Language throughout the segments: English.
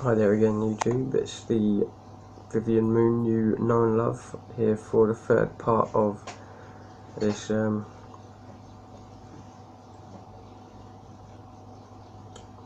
Hi there again, YouTube. It's the Vivian Moon you know and love here for the third part of this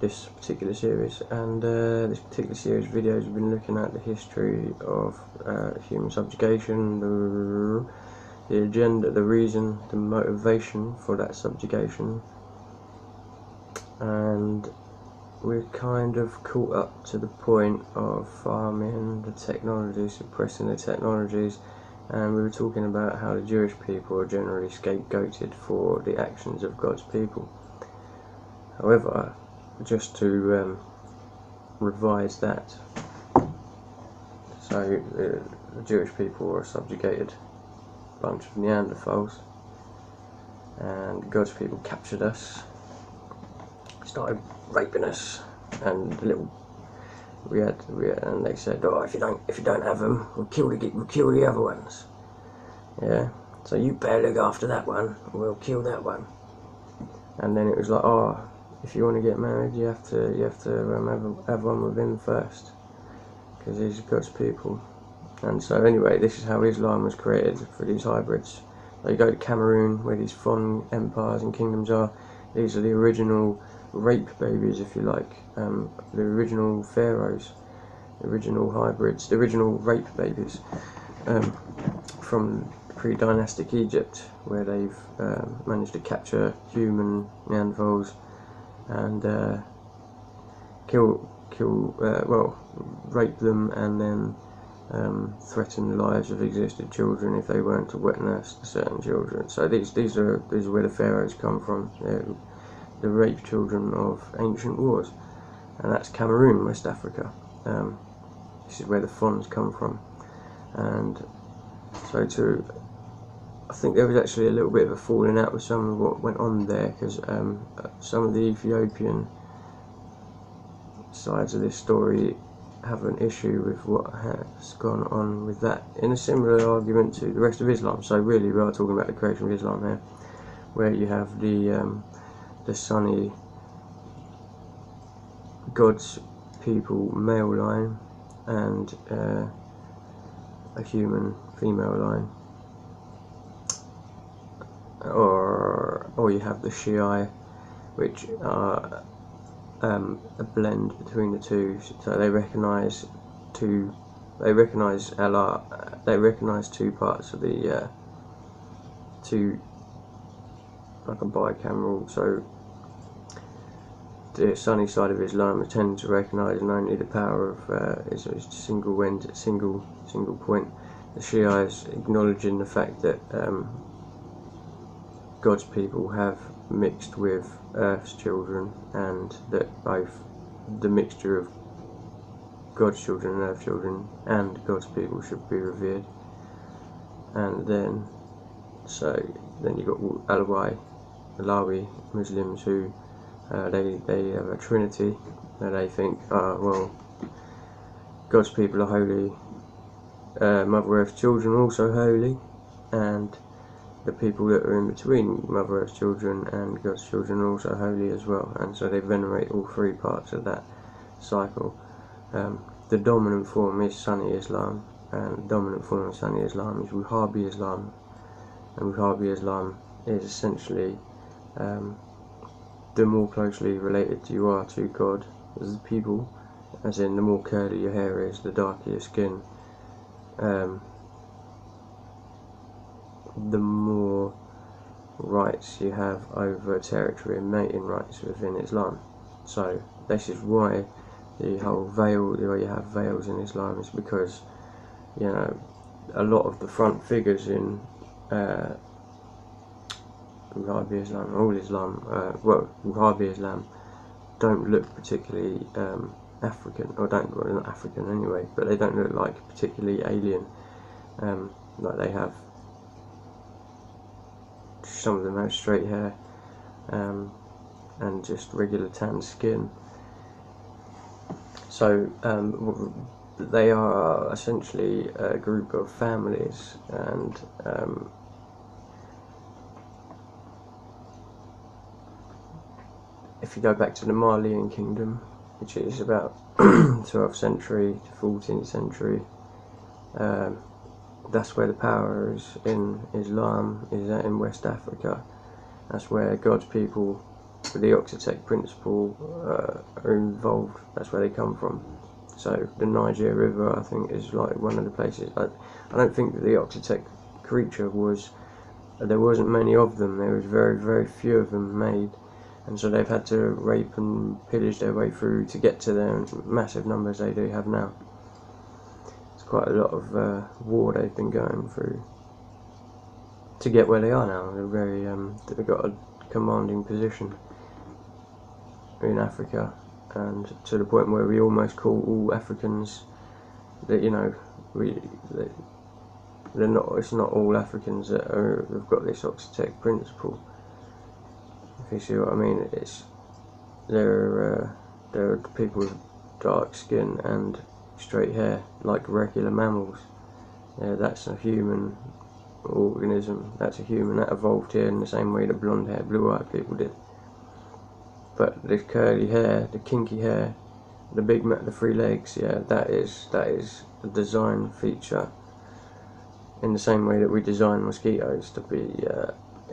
this particular series. And this particular series of videos have been looking at the history of human subjugation, the agenda, the reason, the motivation for that subjugation, and we're kind of caught up to the point of farming the technology, suppressing the technologies, and we were talking about how the Jewish people are generally scapegoated for the actions of God's people. However, just to revise that, so the Jewish people were a subjugated bunch of Neanderthals, and God's people captured us, started raping us, and and they said, "Oh, if you don't have them, we'll kill the other ones." Yeah, so you better look after that one, we'll kill that one. And then it was like, "Oh, if you want to get married, you have to have one with him first, because he's God's people." And so anyway, this is how Islam was created for these hybrids. So you go to Cameroon, where these Fon empires and kingdoms are. These are the original rape babies, if you like, the original pharaohs, the original hybrids, the original rape babies from pre-dynastic Egypt, where they've managed to capture human Neanderthals and rape them, and then threaten the lives of existing children if they weren't to wet nurse certain children. So these are where the pharaohs come from. They're the rape children of ancient wars, and that's Cameroon, West Africa. This is where the Fons come from. And so I think there was actually a little bit of a falling out with some of what went on there, because some of the Ethiopian sides of this story have an issue with what has gone on with that, in a similar argument to the rest of Islam. So really we are talking about the creation of Islam here, where you have the Sunni God's people male line and a human female line, or you have the Shiite, which are a blend between the two. So they recognise Allah. They recognise two parts of the two, like a bicameral. So the Sunni side of Islam tends to recognise only the power of is a single point. The Shiites acknowledging the fact that God's people have mixed with Earth's children, and that both the mixture of God's children and Earth's children and God's people should be revered. And then you've got Alawi Muslims who they have a trinity, and they think, well, God's people are holy, Mother Earth's children are also holy, and the people that are in between Mother Earth's children and God's children are also holy as well. And so they venerate all three parts of that cycle. The dominant form is Sunni Islam, and the dominant form of Sunni Islam is Wahhabi Islam, and Wahhabi Islam is essentially the more closely related you are to God as a people, as in the more curly your hair is, the darker your skin, the more rights you have over territory and mating rights within Islam. So this is why the whole veil, the way you have veils in Islam, is because, you know, a lot of the front figures in Wahhabi Islam, all Islam, Wahhabi Islam, don't look particularly African, or they're not African anyway, but they don't look like particularly alien. Like they have, some of them have straight hair and just regular tan skin. So they are essentially a group of families, and if you go back to the Malian kingdom, which is about 12th century to 14th century. That's where the power is in Islam, is in West Africa. That's where God's people, with the Oxitec principle, are involved. That's where they come from. So the Niger River, I think, is like one of the places. I don't think that the Oxitec creature was, there wasn't many of them. There was very, very few of them made, and so they've had to rape and pillage their way through to get to the massive numbers they do have now. It's quite a lot of war they've been going through to get where they are now. They're very, they've got a commanding position in Africa, and to the point where we almost call all Africans that, you know, they're not. It's not all Africans that have got this Oxitec principle. If you see what I mean, there are people with dark skin and straight hair like regular mammals. That's a human organism. That's a human that evolved here in the same way that blonde hair, blue-eyed people did. But the curly hair, the kinky hair, the three legs, yeah, that is a design feature. In the same way that we design mosquitoes to be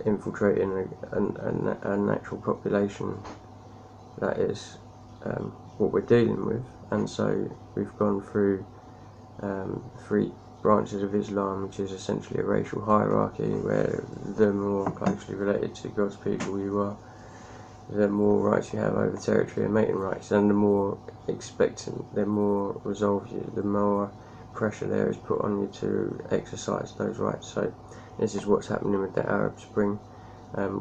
infiltrating a natural population, that is what we're dealing with. And so we've gone through 3 branches of Islam, which is essentially a racial hierarchy, where the more closely related to God's people you are, the more rights you have over territory and mating rights, and the more expectant, the more resolved you, the more pressure there is put on you to exercise those rights. So this is what's happening with the Arab Spring,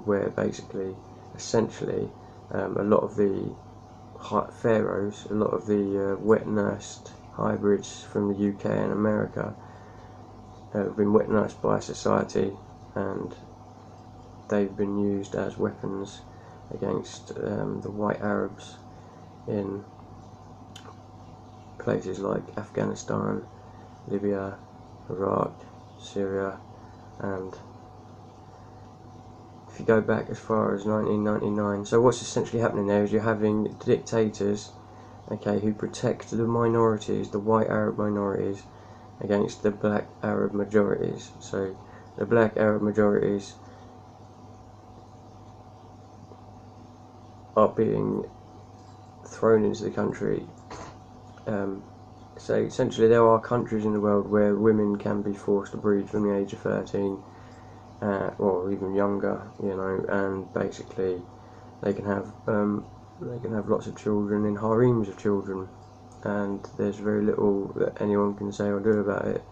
where basically, essentially, a lot of the pharaohs, a lot of the wet-nursed hybrids from the UK and America have been wet-nursed by society, and they've been used as weapons against the white Arabs in places like Afghanistan, Libya, Iraq, Syria, and if you go back as far as 1999, so what's essentially happening there is you're having dictators, okay, who protect the minorities, the white Arab minorities, against the black Arab majorities. So the black Arab majorities are being thrown into the country. So essentially there are countries in the world where women can be forced to breed from the age of 13 or even younger, you know, and basically they can have lots of children in harems of children, and there's very little that anyone can say or do about it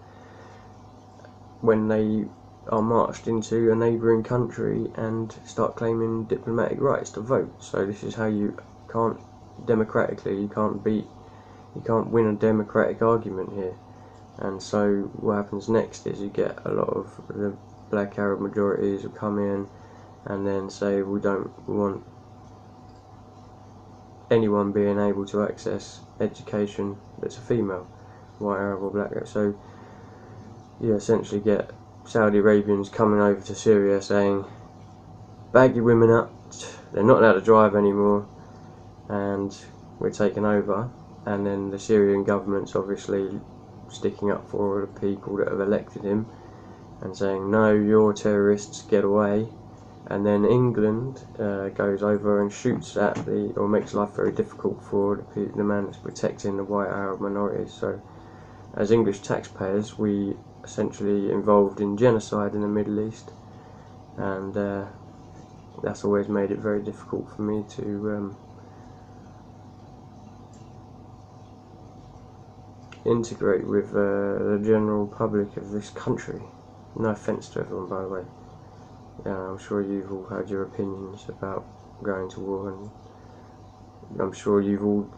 when they are marched into a neighbouring country and start claiming diplomatic rights to vote. So this is how you can't democratically, you can't win a democratic argument here. And so what happens next is you get a lot of the black Arab majorities who come in and then say we don't want anyone being able to access education that's a female, white Arab or black Arab. So you essentially get Saudi Arabians coming over to Syria saying bag your women up, they're not allowed to drive anymore, and we're taking over. And then the Syrian government's obviously sticking up for the people that have elected him and saying no, you're terrorists, get away. And then England goes over and shoots at or makes life very difficult for the man that's protecting the white Arab minorities. So as English taxpayers, we essentially involved in genocide in the Middle East, and that's always made it very difficult for me to integrate with the general public of this country. No offence to everyone, by the way. Yeah, I'm sure you've all had your opinions about going to war, and I'm sure you've all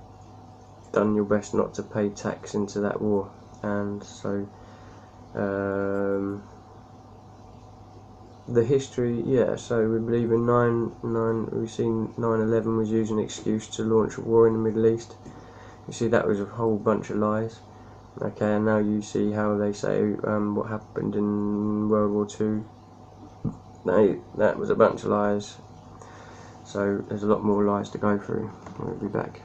done your best not to pay tax into that war. And so the history, yeah, so we believe in we've seen 9/11 was used as an excuse to launch a war in the Middle East. You see, that was a whole bunch of lies. Okay, and now you see how they say what happened in World War II. That was a bunch of lies. So there's a lot more lies to go through. We'll be back.